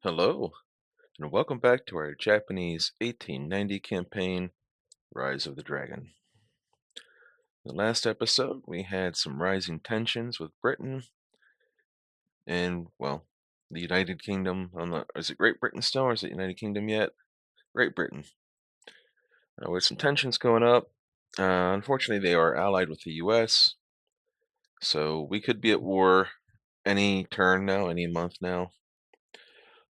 Hello, and welcome back to our Japanese 1890 campaign, Rise of the Dragon. The last episode, we had some rising tensions with Britain and, well, the United Kingdom. Is it Great Britain still, or is it United Kingdom yet? Great Britain. With some tensions going up. Unfortunately, they are allied with the US, so we could be at war any turn now, any month now.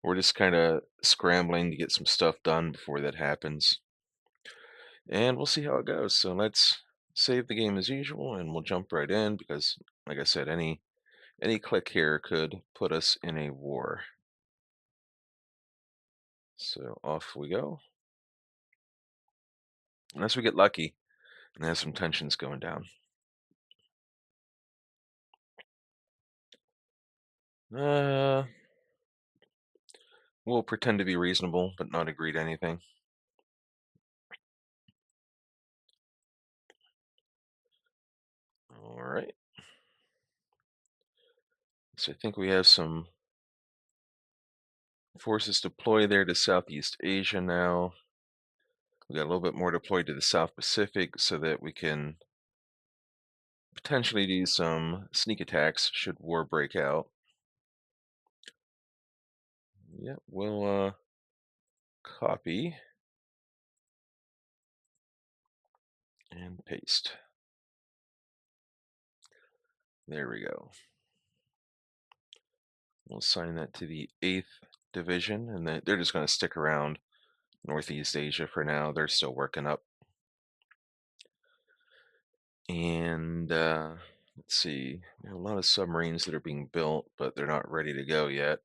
We're just kind of scrambling to get some stuff done before that happens. And we'll see how it goes. So let's save the game as usual, and we'll jump right in because, like I said, any click here could put us in a war. So off we go, unless we get lucky and have some tensions going down. Uh, we'll pretend to be reasonable, but not agree to anything. All right. So I think we have some forces deployed there to Southeast Asia now. We got a little bit more deployed to the South Pacific so that we can potentially do some sneak attacks should war break out. Yeah, we'll copy and paste. There we go. We'll assign that to the 8th Division, and they're just going to stick around Northeast Asia for now. They're still working up. And let's see, a lot of submarines that are being built, but they're not ready to go yet.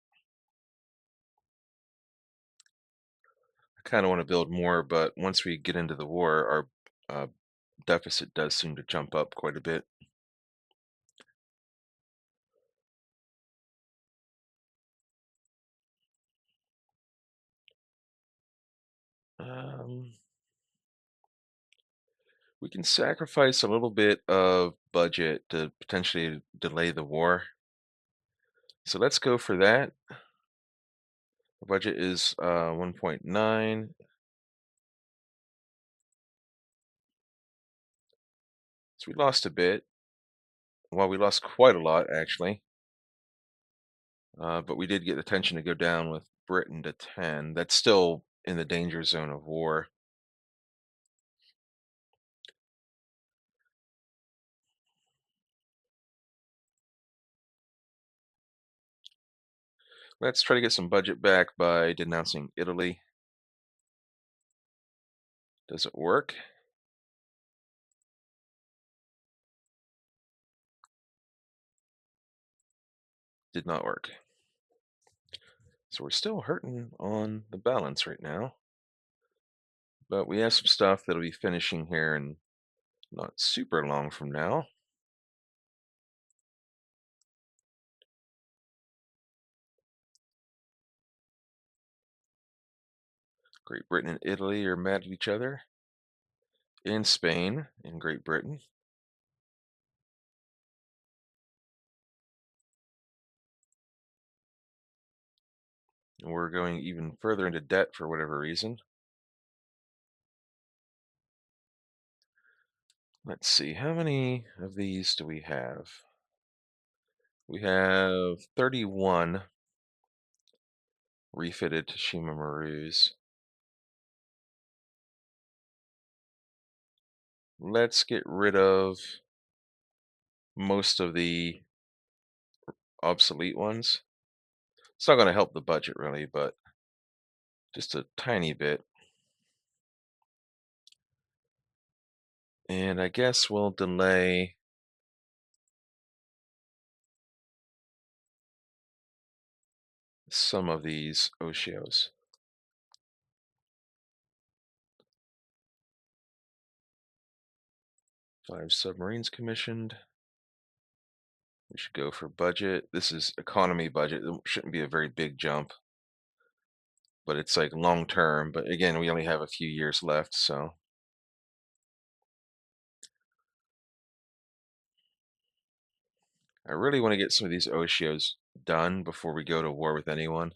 I kind of want to build more, but once we get into the war, our deficit does seem to jump up quite a bit. Um, we can sacrifice a little bit of budget to potentially delay the war. So let's go for that. The budget is 1.9. So we lost a bit. Well, we lost quite a lot, actually. But we did get the tension to go down with Britain to 10. That's still in the danger zone of war. Let's try to get some budget back by denouncing Italy. Does it work? Did not work. So we're still hurting on the balance right now. But we have some stuff that'll be finishing here in not super long from now. Great Britain and Italy are mad at each other. And Spain and Great Britain. And we're going even further into debt for whatever reason. Let's see, how many of these do we have? We have 31 refitted Tashima Marus. Let's get rid of most of the obsolete ones. It's not going to help the budget really, but just a tiny bit. And I guess we'll delay some of these Oshios. 5 submarines commissioned. We should go for budget. This is economy budget. It shouldn't be a very big jump, but it's like long term. But again, we only have a few years left, so I really want to get some of these Oshios done before we go to war with anyone.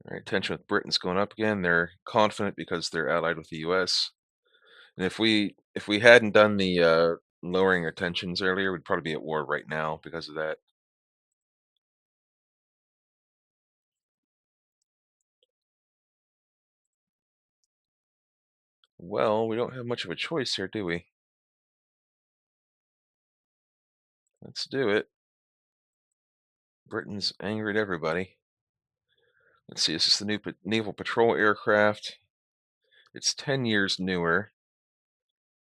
All right, tension with Britain's going up again. They're confident because they're allied with the U.S. And if we hadn't done the lowering our tensions earlier, we'd probably be at war right now because of that. Well, we don't have much of a choice here, do we? Let's do it. Britain's angry at everybody. Let's see, this is the new naval patrol aircraft. It's 10 years newer.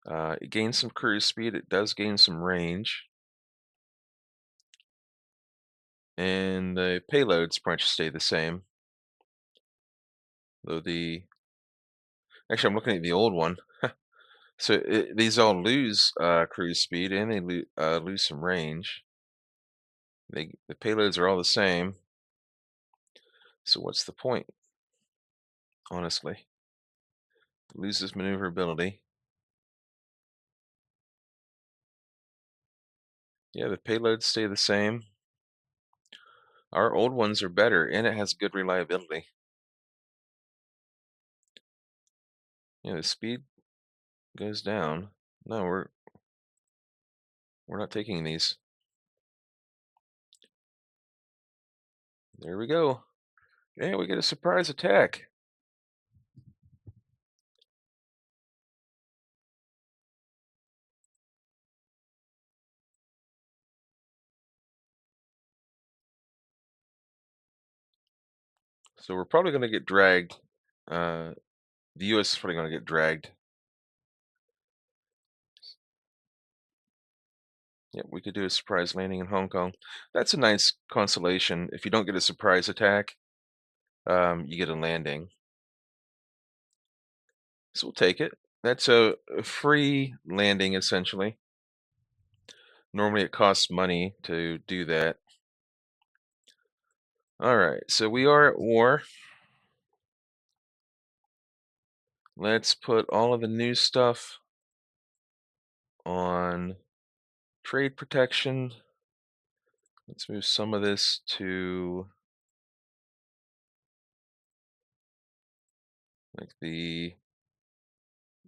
It gains some cruise speed. It does gain some range. And the payloads pretty much stay the same. Though actually, I'm looking at the old one. So these all lose cruise speed and they lose some range. The payloads are all the same. So what's the point, honestly? It loses maneuverability. Yeah, the payloads stay the same. Our old ones are better, and it has good reliability. Yeah, the speed goes down. No, we're not taking these. There we go. Yeah, we get a surprise attack. So we're probably going to get dragged. The U.S. is probably going to get dragged. Yep, we could do a surprise landing in Hong Kong. That's a nice consolation. If you don't get a surprise attack, you get a landing. So we'll take it. That's a free landing, essentially. Normally it costs money to do that. All right, so we are at war. Let's put all of the new stuff on trade protection. Let's move some of this to like the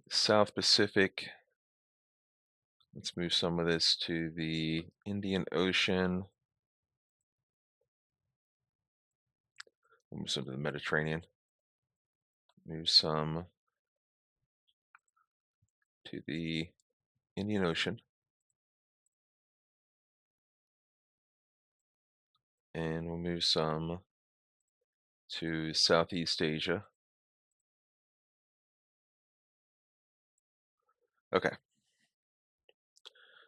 South Pacific. Let's move some of this to the Indian Ocean. We'll move some to the Mediterranean. Move some to the Indian Ocean. And we'll move some to Southeast Asia. Okay.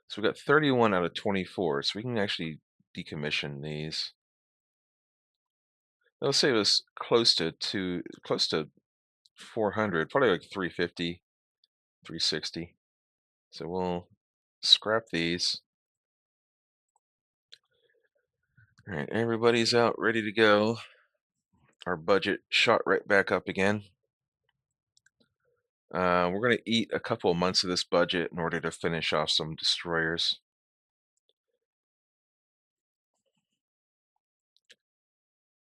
So we've got 31 out of 24, so we can actually decommission these. They'll save us close to 400, probably like 350, 360. So we'll scrap these. All right, everybody's out, ready to go. Our budget shot right back up again. We're going to eat a couple of months of this budget in order to finish off some destroyers.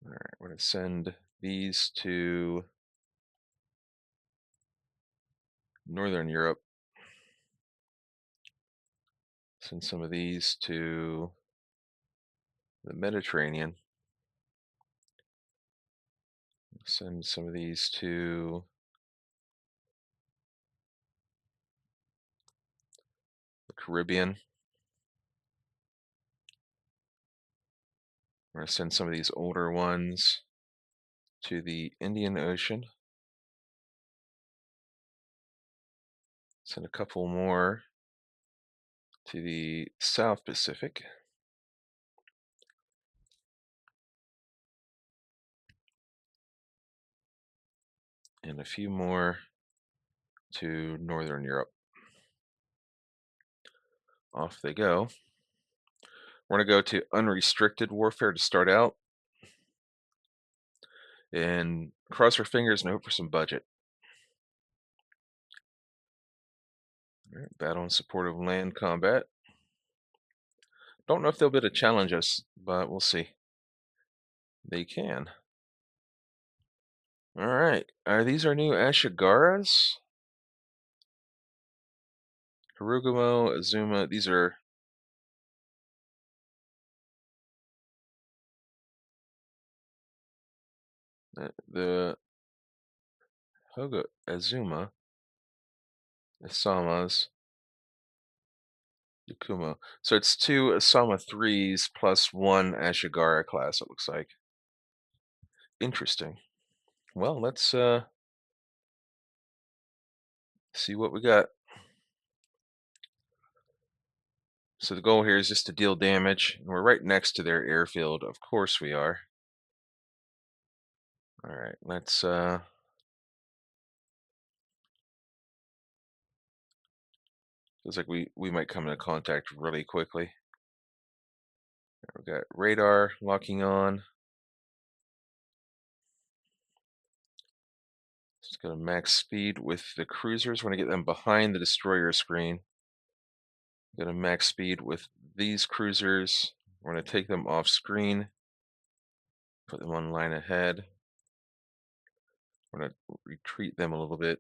All right, we're going to send these to Northern Europe. Send some of these to the Mediterranean. Send some of these to the Caribbean. We're going to send some of these older ones to the Indian Ocean. Send a couple more to the South Pacific. And a few more to Northern Europe. Off they go. We're going to go to unrestricted warfare to start out. And cross our fingers and hope for some budget. All right, battle in support of land combat. Don't know if they'll be able to challenge us, but we'll see. They can. All right. Are these our new Ashigaras? Harugumo, Azuma. These are the Hoga Azuma, Isamas, Yakumo. So it's two Asama 3s plus one Ashigara class, it looks like. Interesting. Well, let's see what we got. So the goal here is just to deal damage. And we're right next to their airfield. Of course we are. All right, let's feels like we might come into contact really quickly. We got radar locking on. Just go to max speed with the cruisers. Want to get them behind the destroyer screen. Go to max speed with these cruisers. We're going to take them off screen. Put them on line ahead. We're going to retreat them a little bit.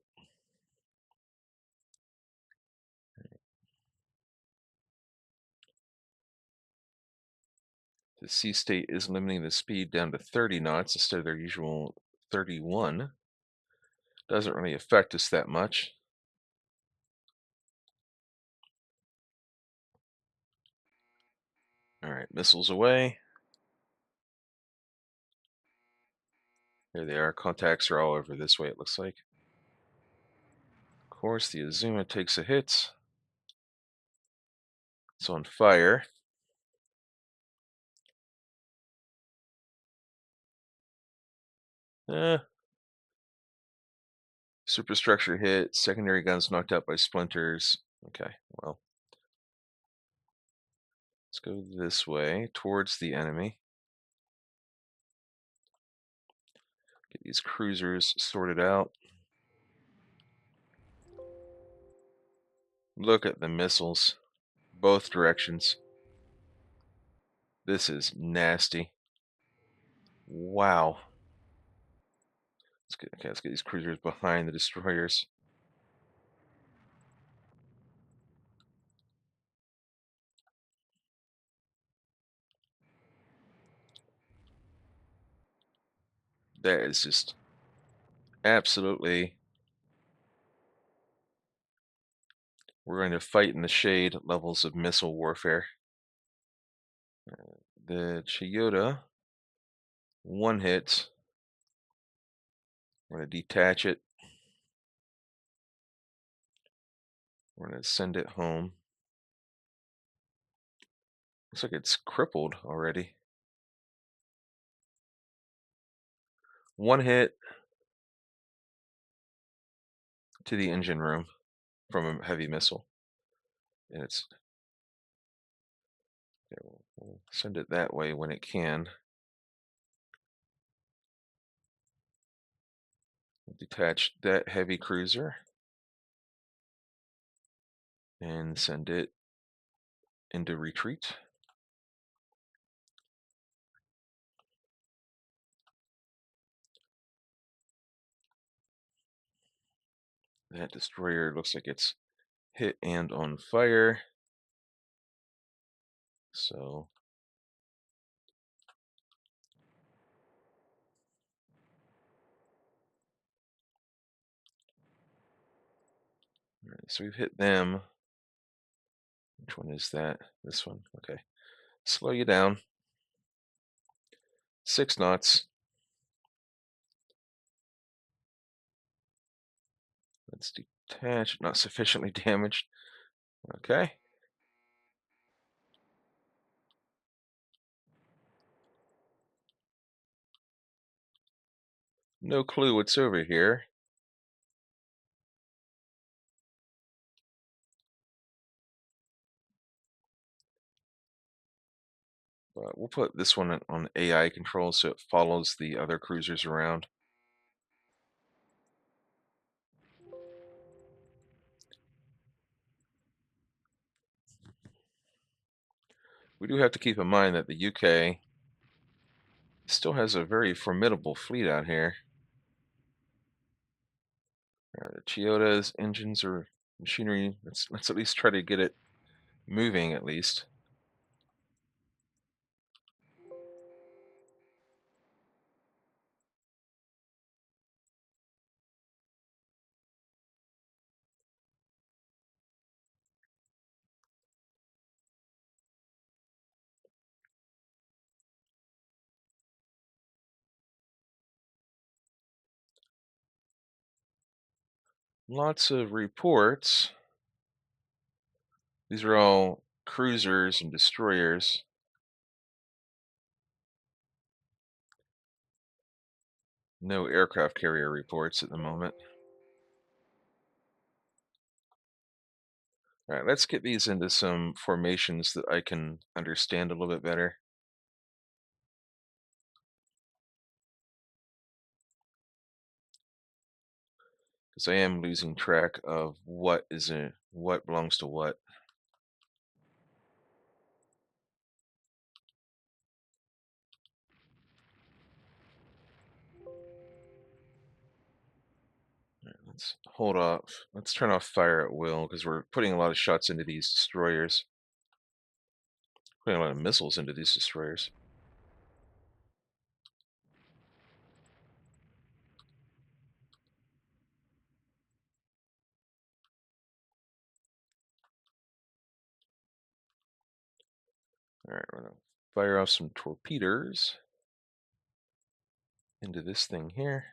The sea state is limiting the speed down to 30 knots instead of their usual 31. Doesn't really affect us that much. All right, missiles away. There they are. Contacts are all over this way, it looks like. Of course, the Azuma takes a hit. It's on fire. Eh, superstructure hit. Secondary guns knocked out by splinters. Okay, well, let's go this way towards the enemy. Get these cruisers sorted out. Look at the missiles. Both directions. This is nasty. Wow. Let's get these cruisers behind the destroyers. That is just absolutely. We're going to fight in the shade levels of missile warfare. The Chiyoda, one hit. We're going to detach it. We're going to send it home. Looks like it's crippled already. One hit to the engine room from a heavy missile. And it's. Okay, we'll send it that way when it can. We'll detach that heavy cruiser and send it into retreat. That destroyer looks like it's hit and on fire. So so we've hit them. Which one is that? This one. Okay. Slow you down. 6 knots. Let's detach. Not sufficiently damaged. Okay. No clue what's over here. But we'll put this one on AI control so it follows the other cruisers around. We do have to keep in mind that the UK still has a very formidable fleet out here. The Toyota's engines or machinery. Let's at least try to get it moving at least. Lots of reports. These are all cruisers and destroyers. No aircraft carrier reports at the moment. All right, let's get these into some formations that I can understand a little bit better. Because I am losing track of what belongs to what. All right, let's hold off. Let's turn off fire at will because we're putting a lot of shots into these destroyers. Putting a lot of missiles into these destroyers. All right, we're gonna fire off some torpedoes into this thing here.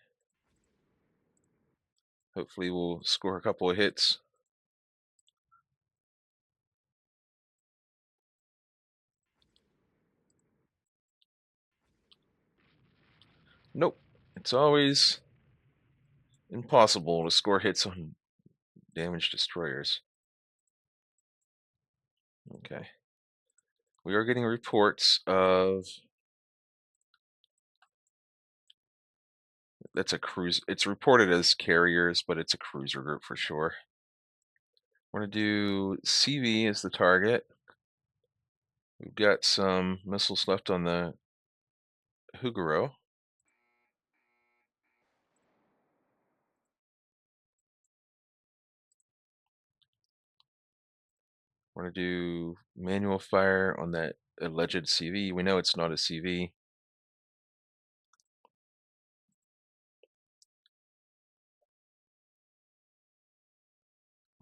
Hopefully we'll score a couple of hits. Nope. It's always impossible to score hits on damaged destroyers. Okay. We are getting reports of that's a cruise. It's reported as carriers, but it's a cruiser group for sure. We're gonna do CV as the target. We've got some missiles left on the Huguro. We're gonna do manual fire on that alleged CV. We know it's not a CV.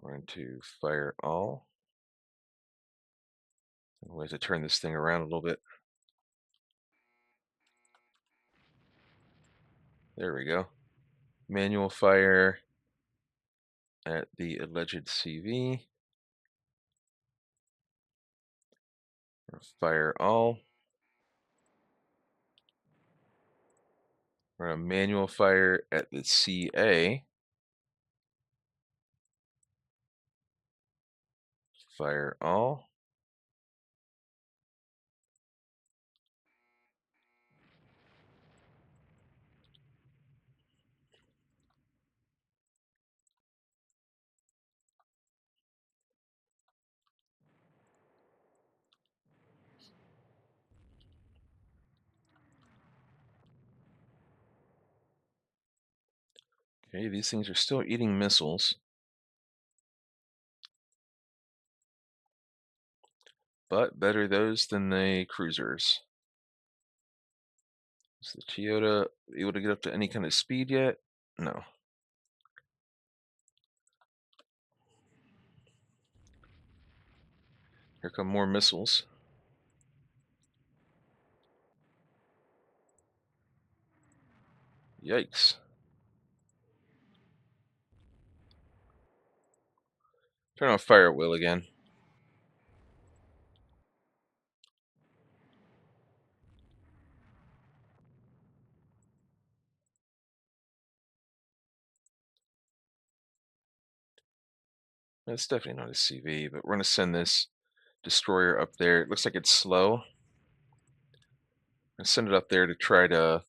We're going to fire all. We have to turn this thing around a little bit. There we go. Manual fire at the alleged CV. Fire all. We're going to manual fire at the CA. Fire all. Okay, these things are still eating missiles. But better those than the cruisers. Is the Toyota able to get up to any kind of speed yet? No. Here come more missiles. Yikes. Turn off fire at will again. That's definitely not a CV, but we're going to send this destroyer up there. It looks like it's slow. And send it up there to try to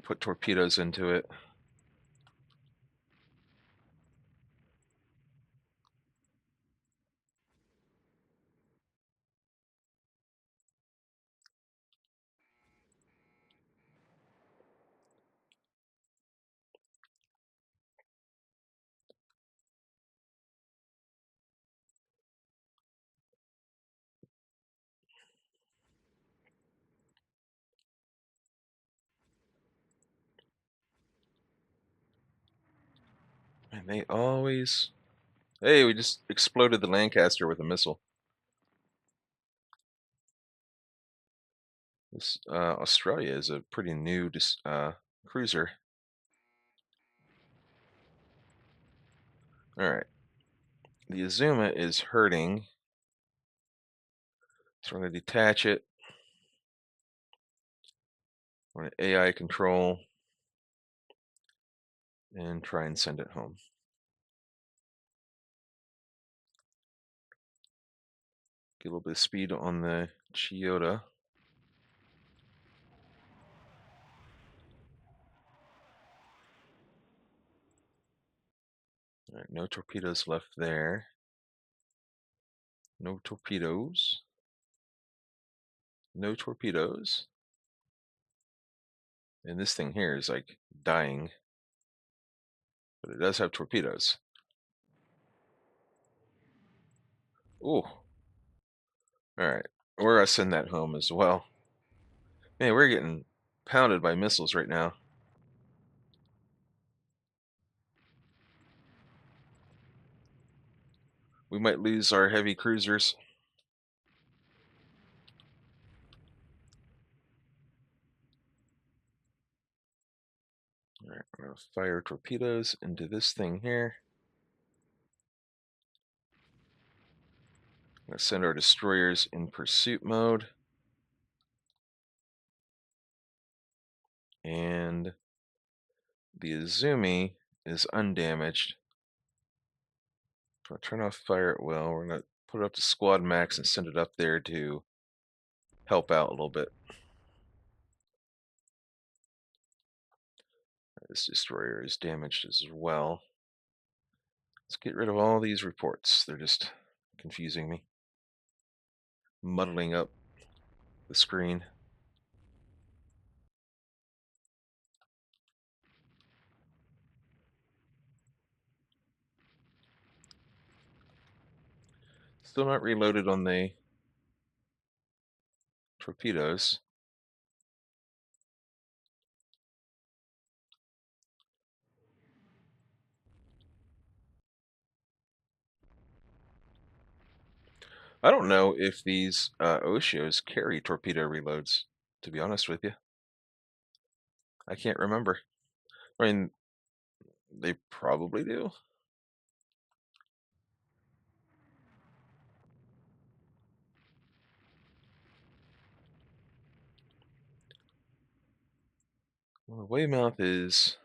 put torpedoes into it. And they always... Hey, we just exploded the Lancaster with a missile. This Australia is a pretty new cruiser. Alright. The Azuma is hurting. So we're going to detach it. We're going to AI control. And try and send it home. Get a little bit of speed on the Chiyoda. Alright, no torpedoes left there. No torpedoes. No torpedoes. And this thing here is like dying. But it does have torpedoes. Ooh. Alright. We're gonna send that home as well. Man, we're getting pounded by missiles right now. We might lose our heavy cruisers. Alright, we're gonna fire torpedoes into this thing here. I'm gonna send our destroyers in pursuit mode. And the Azumi is undamaged. I'm gonna turn off fire at will. We're gonna put it up to squad max and send it up there to help out a little bit. This destroyer is damaged as well. Let's get rid of all these reports. They're just confusing me. Muddling up the screen. Still not reloaded on the torpedoes. I don't know if these Oshios carry torpedo reloads, to be honest with you. I can't remember. I mean, they probably do. Well, the Weymouth is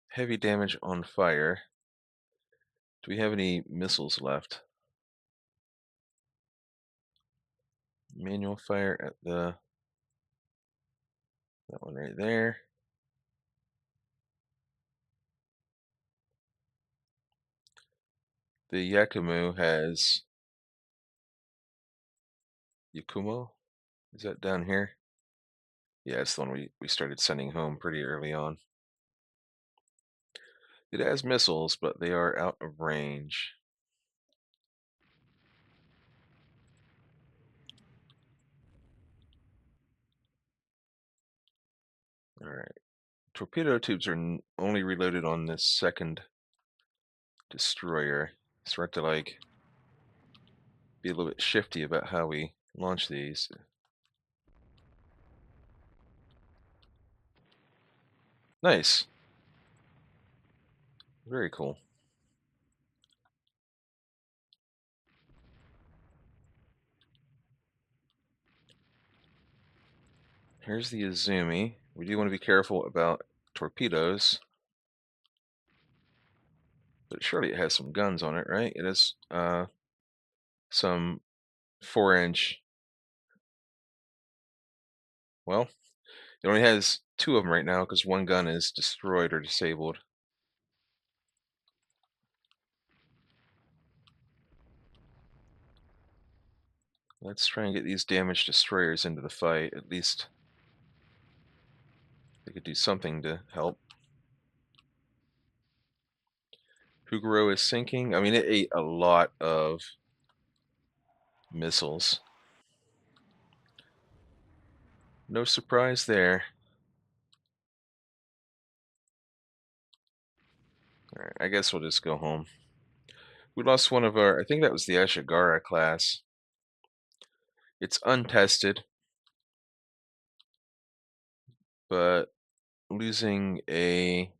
heavy damage on fire. Do we have any missiles left? Manual fire at that one right there. The Yakumo has Yakumo? Is that down here? Yeah, it's the one we started sending home pretty early on. It has missiles, but they are out of range. Alright. Torpedo tubes are only reloaded on this second destroyer. So we have to like be a little bit shifty about how we launch these. Nice. Very cool. Here's the Azumi. We do want to be careful about torpedoes. But surely it has some guns on it, right? It has some 4-inch. Well, it only has 2 of them right now because one gun is destroyed or disabled. Let's try and get these damaged destroyers into the fight. At least they could do something to help. Huguro is sinking. I mean, it ate a lot of missiles. No surprise there. All right, I guess we'll just go home. We lost one of our, I think that was the Ashigara class. It's untested, but losing a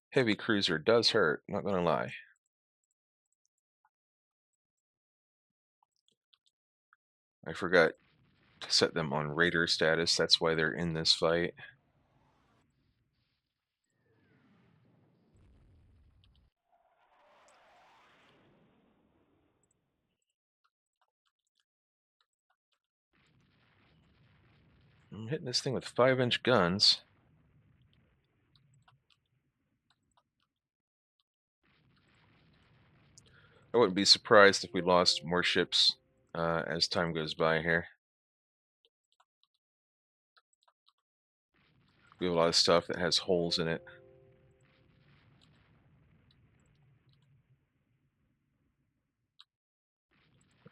heavy cruiser does hurt, not gonna lie. I forgot to set them on raider status, that's why they're in this fight. I'm hitting this thing with 5-inch guns. I wouldn't be surprised if we lost more ships as time goes by here. We have a lot of stuff that has holes in it.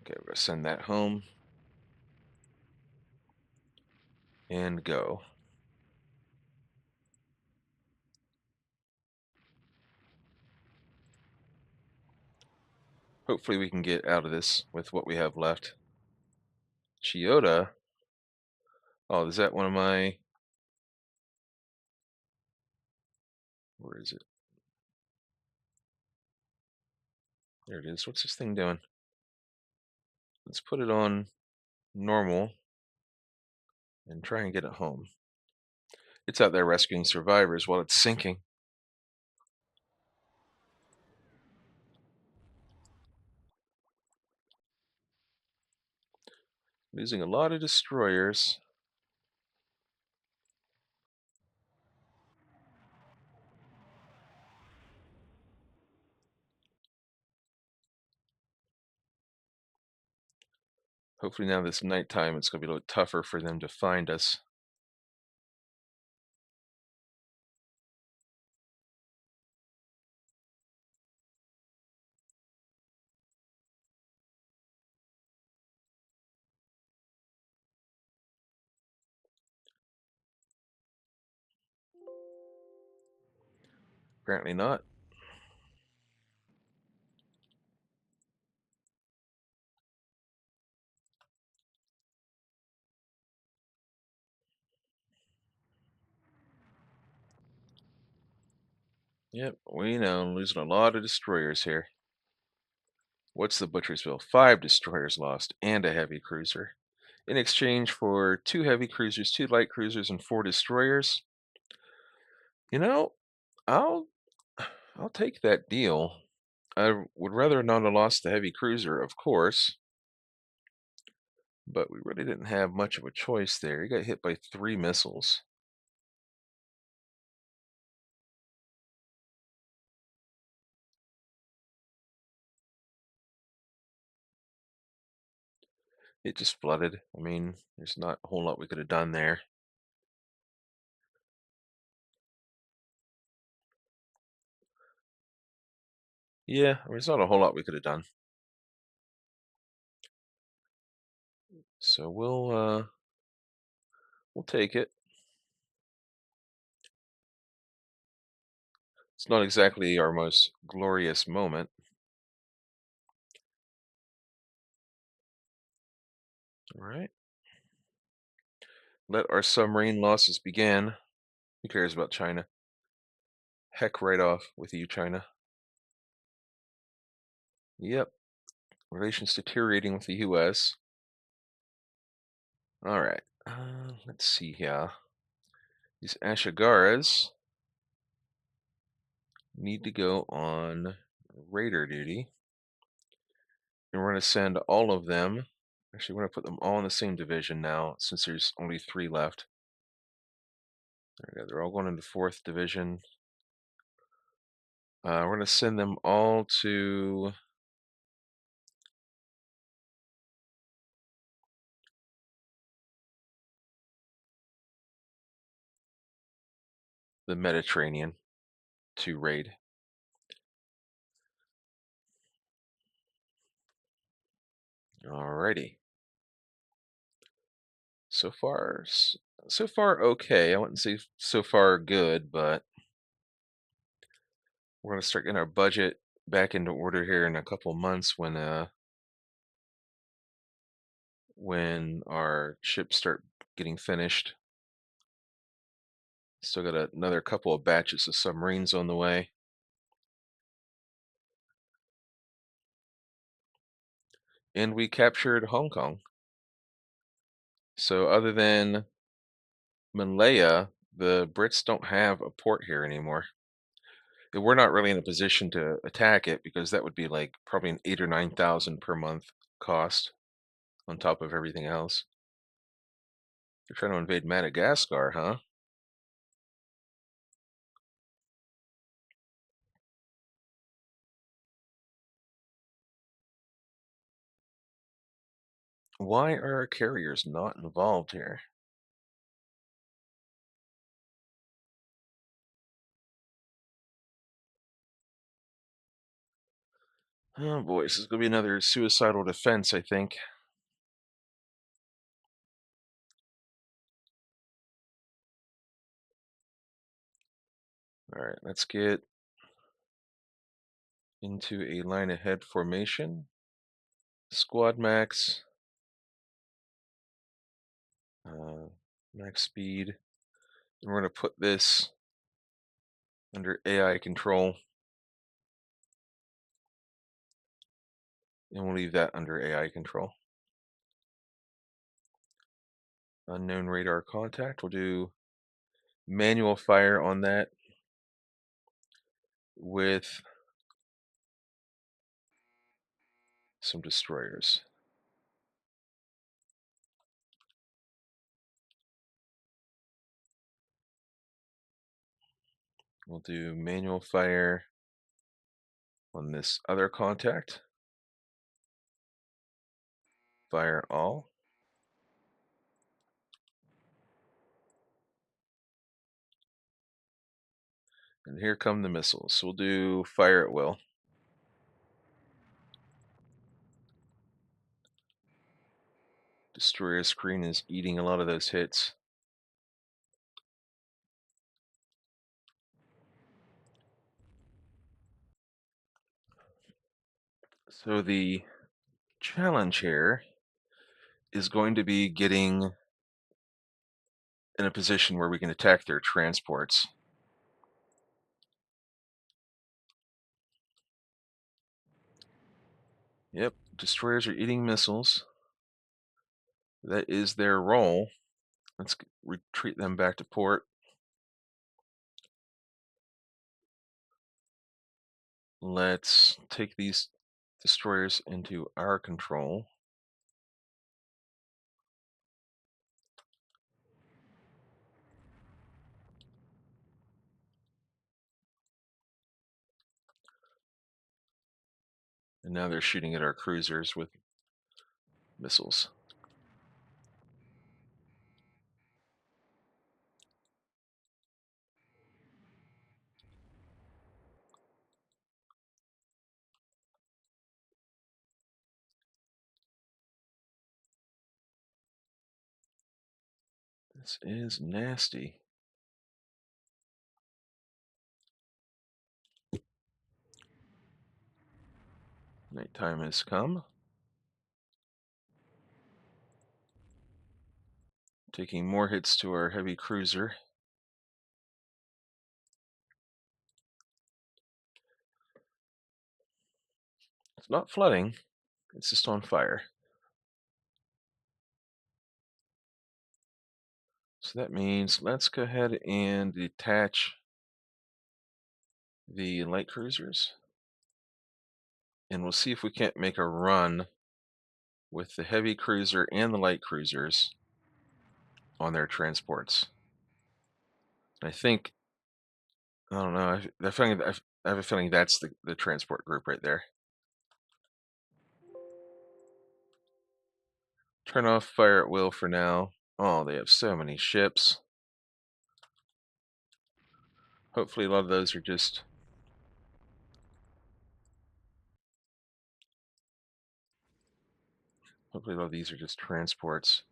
Okay, we're gonna send that home. And go. Hopefully we can get out of this with what we have left. Chiyoda? Oh, is that one of my... Where is it? There it is. What's this thing doing? Let's put it on normal and try and get it home. It's out there rescuing survivors while it's sinking. Losing a lot of destroyers. Hopefully now this nighttime it's going to be a little tougher for them to find us. Apparently not. Yep, we know. Losing a lot of destroyers here. What's the Butcher's Bill? 5 destroyers lost and a heavy cruiser. In exchange for 2 heavy cruisers, 2 light cruisers, and 4 destroyers. You know, I'll I'll take that deal. I would rather not have lost the heavy cruiser, of course, but we really didn't have much of a choice there. He got hit by 3 missiles. It just flooded. I mean, there's not a whole lot we could have done there. Yeah, I mean, there's not a whole lot we could have done. So we'll take it. It's not exactly our most glorious moment. All right. Let our submarine losses begin. Who cares about China? Heck right off with you, China. Yep. Relations deteriorating with the US. All right. Let's see here. These Ashigaras need to go on raider duty. And we're going to send all of them. Actually, we're going to put them all in the same division now since there's only 3 left. There we go. They're all going into 4th division. We're going to send them all to the Mediterranean to raid. Alrighty. So far, so far okay. I wouldn't say so far good, but We're going to start getting our budget back into order here in a couple months when our ships start getting finished. Still got another couple of batches of submarines on the way. And we captured Hong Kong. So other than Malaya, the Brits don't have a port here anymore. And we're not really in a position to attack it because that would be like probably an 8 or 9,000 per month cost on top of everything else. You're trying to invade Madagascar, huh? Why are our carriers not involved here? Oh boy, this is going to be another suicidal defense, I think. All right, let's get into a line ahead formation. Squad max, uh, max speed. And we're going to put this under AI control, and we'll leave that under AI control. Unknown radar contact. We'll do manual fire on that with some destroyers. We'll do manual fire on this other contact. Fire all. And here come the missiles. We'll do fire at will. Destroyer screen is eating a lot of those hits. So the challenge here is going to be getting in a position where we can attack their transports. Yep, destroyers are eating missiles. That is their role. Let's retreat them back to port. Let's take these destroyers into our control. And now they're shooting at our cruisers with missiles. This is nasty. Nighttime has come. Taking more hits to our heavy cruiser. It's not flooding, it's just on fire. So that means let's go ahead and detach the light cruisers. And we'll see if we can't make a run with the heavy cruiser and the light cruisers on their transports. I think, I don't know, I have a feeling that's the transport group right there. Turn off fire at will for now. Oh, they have so many ships. Hopefully a lot of those are just hopefully a lot of these are just transports.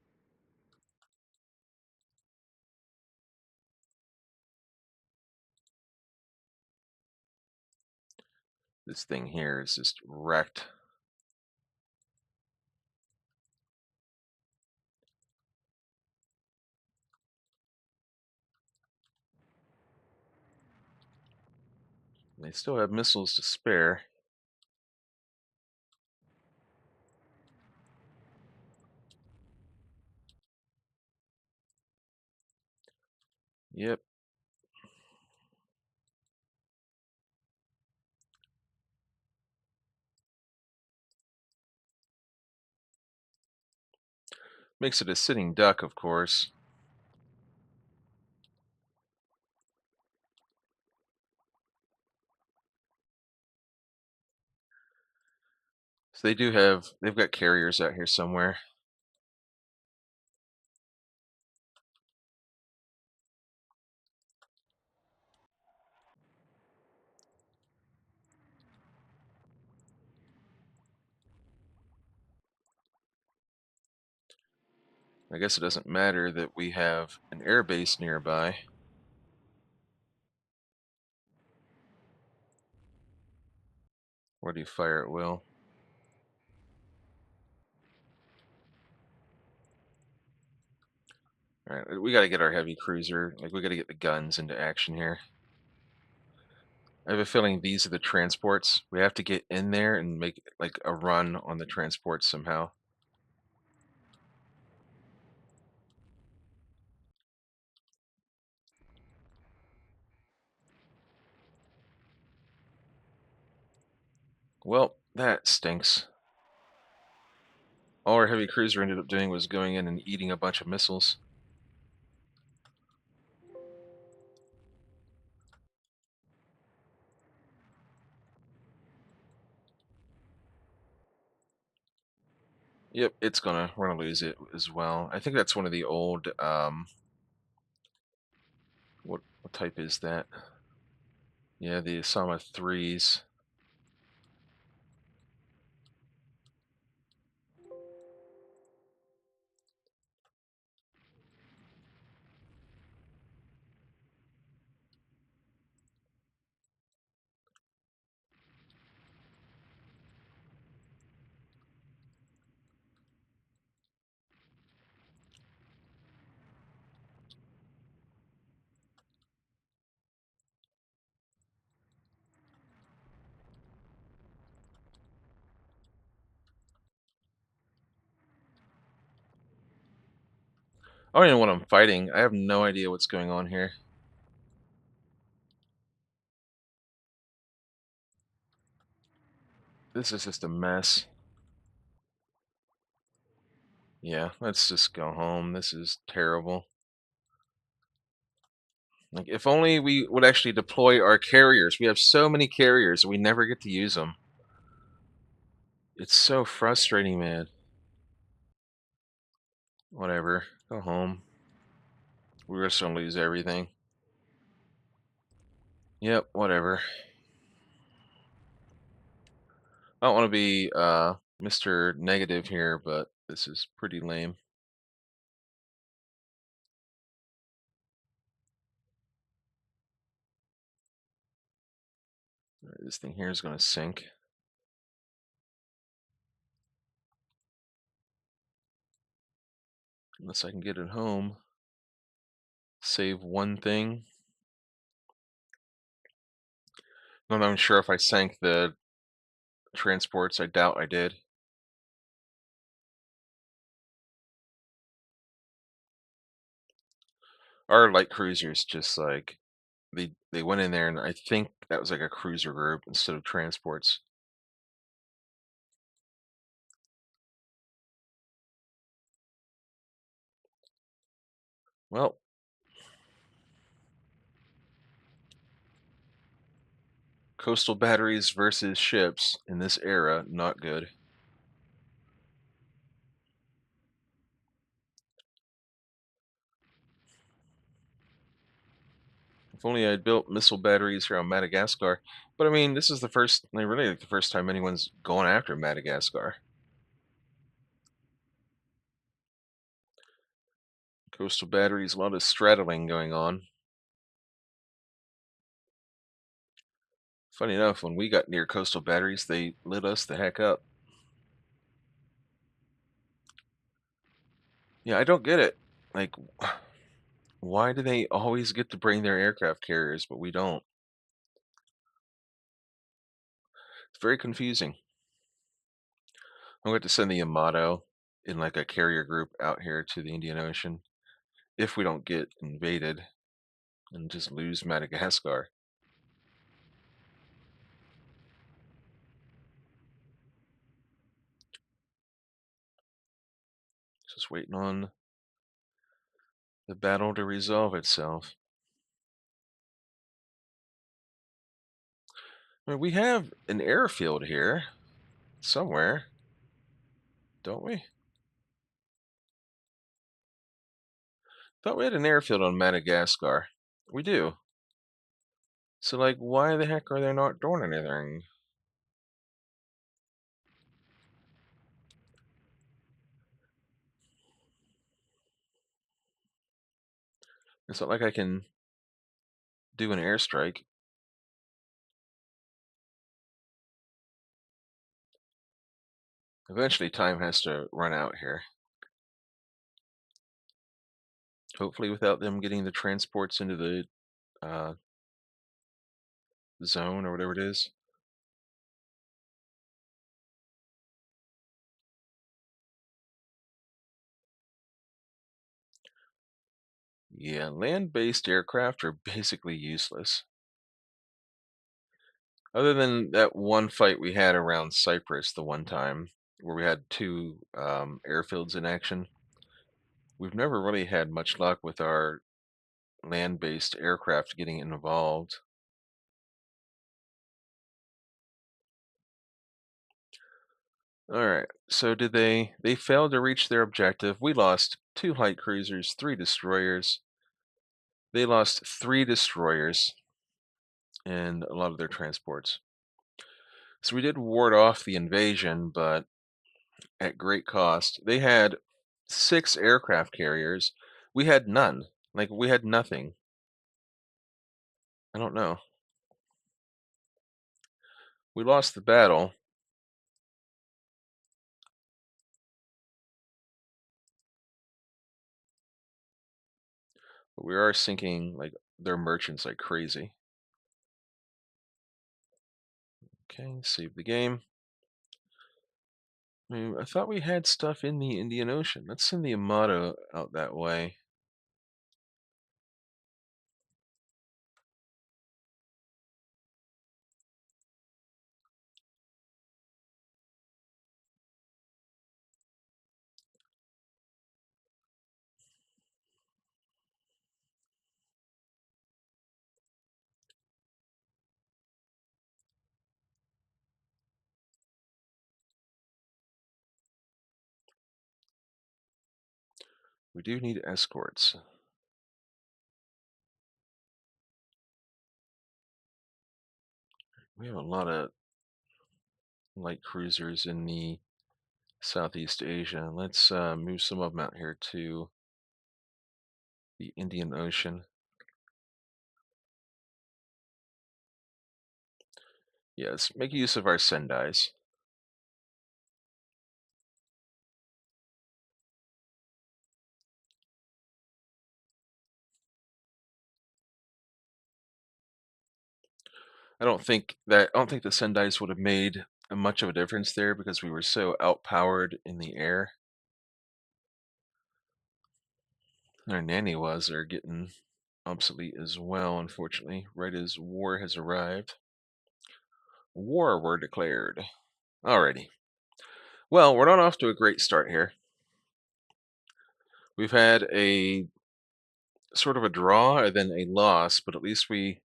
This thing here is just wrecked. They still have missiles to spare. Yep, makes it a sitting duck, of course. So they've got carriers out here somewhere. I guess it doesn't matter that we have an air base nearby. Where do you fire at will? All right, we got to get our heavy cruiser. Like, we got to get the guns into action here. I have a feeling these are the transports. We have to get in there and make like a run on the transports somehow. Well, that stinks. All our heavy cruiser ended up doing was going in and eating a bunch of missiles. Yep, we're gonna lose it as well. I think that's one of the old what type is that? Yeah, the Osama threes. I don't even know what I'm fighting. I have no idea what's going on here. This is just a mess. Yeah, let's just go home. This is terrible. Like, if only we would actually deploy our carriers. We have so many carriers, we never get to use them. It's so frustrating, man. Whatever. Go home. We're just gonna lose everything. Yep, whatever. I don't want to be Mr. Negative here, but this is pretty lame. Alright, this thing here is gonna sink. Unless I can get it home. Save one thing. I'm not even sure if I sank the transports. I doubt I did. Our light cruisers just like they went in there and I think that was like a cruiser group instead of transports. Well, coastal batteries versus ships in this era, not good. If only I'd built missile batteries here on Madagascar. But I mean, this is the first, like, really like the first time anyone's going after Madagascar. Coastal batteries, a lot of straddling going on. Funny enough, when we got near coastal batteries, they lit us the heck up. Yeah, I don't get it. Like, why do they always get to bring their aircraft carriers, but we don't? It's very confusing. I'm going to send the Yamato in like a carrier group out here to the Indian Ocean if we don't get invaded and just lose Madagascar. Just waiting on the battle to resolve itself. I mean, we have an airfield here somewhere, don't we? Thought we had an airfield on Madagascar. We do. So, like, why the heck are they not doing anything? It's not like I can do an airstrike. Eventually, time has to run out here. Hopefully, without them getting the transports into the uh, zone or whatever it is. Yeah, land-based aircraft are basically useless. Other than that one fight we had around Cyprus the one time, where we had two airfields in action, we've never really had much luck with our land-based aircraft getting involved. All right. So did they failed to reach their objective. We lost two light cruisers, three destroyers. They lost three destroyers and a lot of their transports. So we did ward off the invasion, but at great cost. They had six aircraft carriers. We had none. Like we had nothing. I don't know. We lost the battle, but we are sinking like their merchants like crazy. Okay, save the game. I thought we had stuff in the Indian Ocean. Let's send the Yamato out that way. We do need escorts. We have a lot of light cruisers in the Southeast Asia. Let's move some of them out here to the Indian Ocean. Yes, make use of our Sendais. I don't think the Sendais would have made much of a difference there because we were so outpowered in the air. Our nanny was are getting obsolete as well, unfortunately, right as war has arrived. War were declared. Alrighty. Well, we're not off to a great start here. We've had a sort of a draw and then a loss, but at least we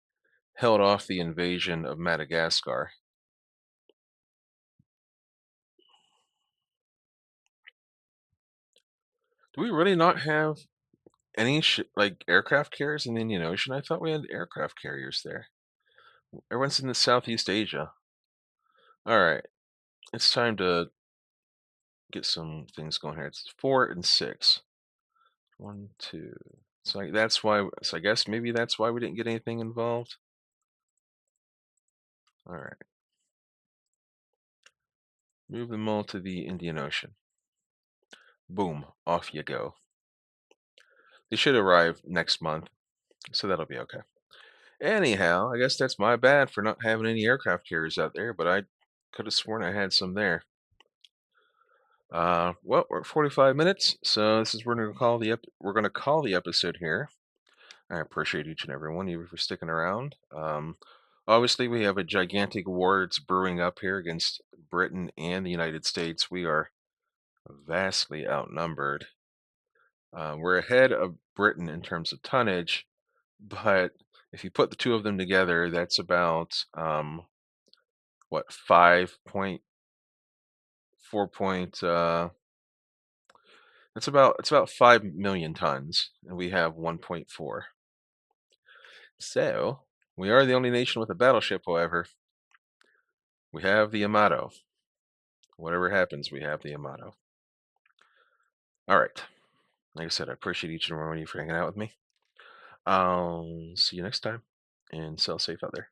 held off the invasion of Madagascar. Do we really not have any like aircraft carriers in the Indian Ocean? I thought we had aircraft carriers there. Everyone's in the Southeast Asia. All right, it's time to get some things going here. It's 4 and 6. One, two. So that's why. So I guess maybe that's why we didn't get anything involved. All right. Move them all to the Indian Ocean. Boom, off you go. They should arrive next month, so that'll be okay. Anyhow, I guess that's my bad for not having any aircraft carriers out there, but I could have sworn I had some there. Well, we're at 45 minutes, so this is we're gonna call the episode here. I appreciate each and every one of you for sticking around. Obviously, we have a gigantic war that's brewing up here against Britain and the United States. We are vastly outnumbered. We're ahead of Britain in terms of tonnage, but if you put the two of them together, that's about what 5.4 point. It's about 5 million tons, and we have 1.4. So we are the only nation with a battleship. However, we have the Yamato. Whatever happens, we have the Yamato. All right. Like I said, I appreciate each and every one of you for hanging out with me. I'll see you next time, and sail safe out there.